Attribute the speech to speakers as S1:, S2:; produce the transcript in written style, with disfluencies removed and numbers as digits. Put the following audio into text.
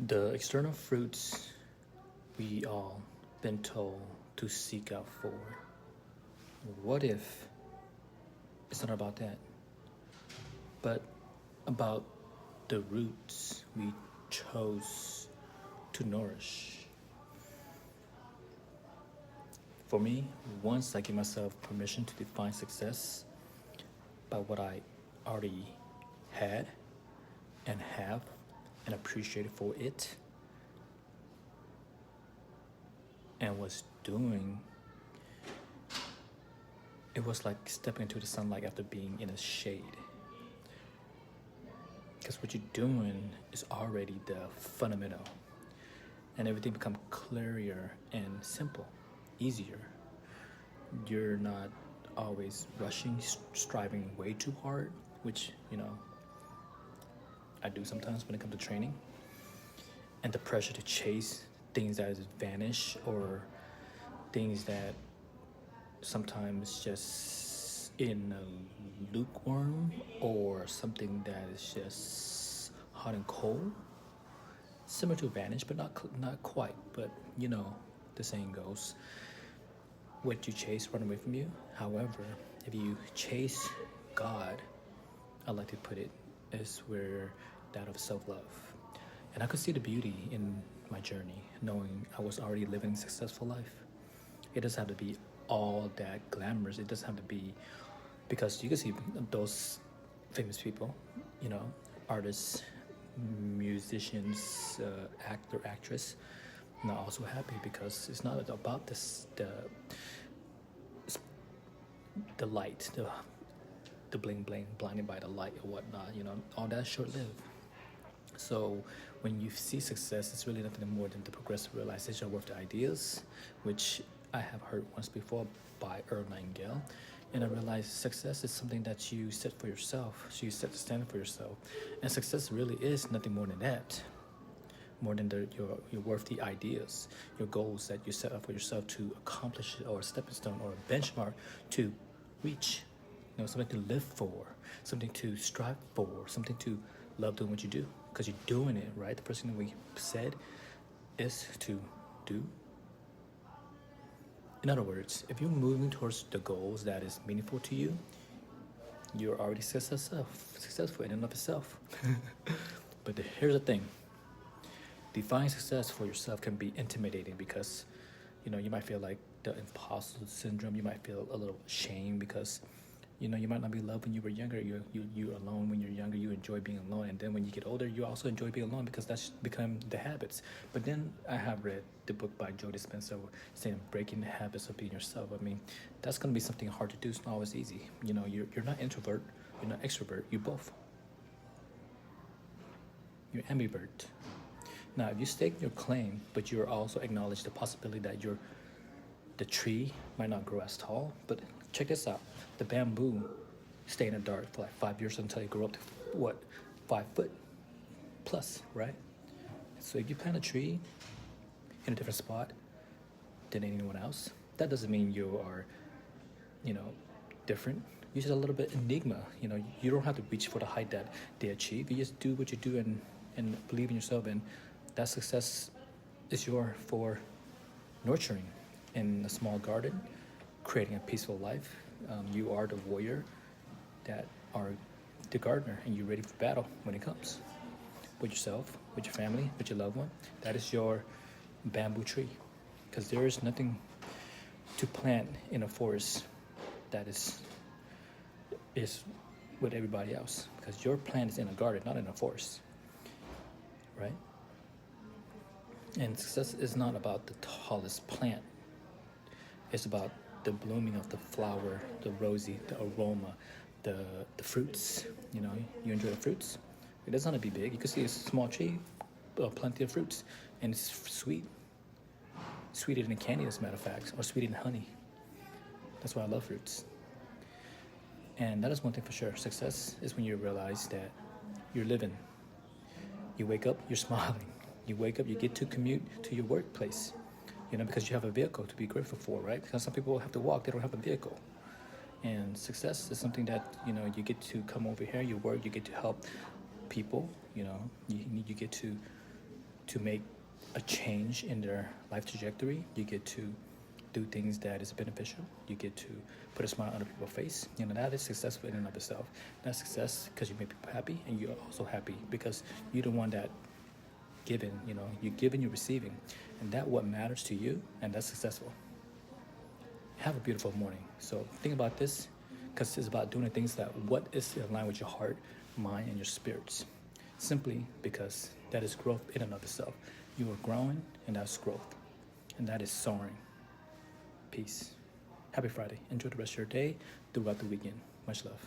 S1: The external fruits we all been told to seek out for. What if it's not about that, but about the roots we chose to nourish? For me, once I give myself permission to define success by what I already had and have and appreciated for it and was doing, it was like stepping into the sunlight after being in the shade. Because what you're doing is already the fundamental, and everything become clearer and simple, easier. You're not always rushing, striving way too hard, which I do sometimes when it comes to training, and the pressure to chase things that vanish or things that sometimes just in a lukewarm or something that is just hot and cold, similar to vanish, but not quite. But the saying goes, what you chase run away from you. However, if you chase God, I like to put it, is where that of self-love. And I could see the beauty in my journey, knowing I was already living a successful life. It doesn't have to be all that glamorous. It doesn't have to be, because you can see those famous people, artists, musicians, actor, actress, not also happy because it's not about the light, the bling bling, blinded by the light or whatnot. All that short lived. So when you see success, it's really nothing more than the progressive realization of worth the ideas, which I have heard once before by Earl Nightingale. And I realized success is something that you set for yourself. So you set the standard for yourself. And success really is nothing more than that. More than your worthy ideas, your goals that you set up for yourself to accomplish, or a stepping stone or a benchmark to reach. Something to live for, something to strive for, something to love doing what you do, because you're doing it, right? The first thing that we said is to do. In other words, if you're moving towards the goals that is meaningful to you, you're already successful in and of itself. But here's the thing. Defining success for yourself can be intimidating because, you might feel like the imposter syndrome. You might feel a little shame because, you might not be loved when you were younger. You're alone when you're younger. You enjoy being alone, and then when you get older, you also enjoy being alone because that's become the habits. But then I have read the book by Joe Dispenza saying breaking the habits of being yourself. I mean, that's gonna be something hard to do. It's not always easy. You're not introvert. You're not extrovert. You're both. You're ambivert. Now, if you stake your claim, but you also acknowledge the possibility that the tree might not grow as tall, but check this out. The bamboo stay in the dark for like 5 years until it grow up to 5 foot plus, right? So if you plant a tree in a different spot than anyone else, that doesn't mean you are, different. You're just a little bit enigma. You don't have to reach for the height that they achieve. You just do what you do and believe in yourself, and that success is yours for nurturing in a small garden, creating a peaceful life. You are the warrior that are the gardener, and you're ready for battle when it comes. With yourself, with your family, with your loved one. That is your bamboo tree. Because there is nothing to plant in a forest that is with everybody else. Because your plant is in a garden, not in a forest. Right? And success is not about the tallest plant. It's about the blooming of the flower, the rosy, the aroma, the fruits. You enjoy the fruits. It doesn't have to be big. You can see a small tree, plenty of fruits, and it's sweet. Sweeter than candy, as a matter of fact, or sweeter than honey. That's why I love fruits. And that is one thing for sure. Success is when you realize that you're living. You wake up, you're smiling. You wake up, you get to commute to your workplace, because you have a vehicle to be grateful for, right? Because some people have to walk, they don't have a vehicle. And success is something that, you get to come over here, you work, you get to help people, you get to to make a change in their life trajectory. You get to do things that is beneficial. You get to put a smile on other people's face. You know, that is successful in and of itself. That's success because you make people happy, and you're also happy because you're the one that giving. You know, you're giving, you're receiving, and that what matters to you, and that's successful. Have a beautiful morning. So think about this, because it's about doing the things that what is in line with your heart, mind, and your spirits. Simply because that is growth in and of itself. You are growing, and that's growth, and that is soaring. Peace. Happy Friday. Enjoy the rest of your day throughout the weekend. Much love.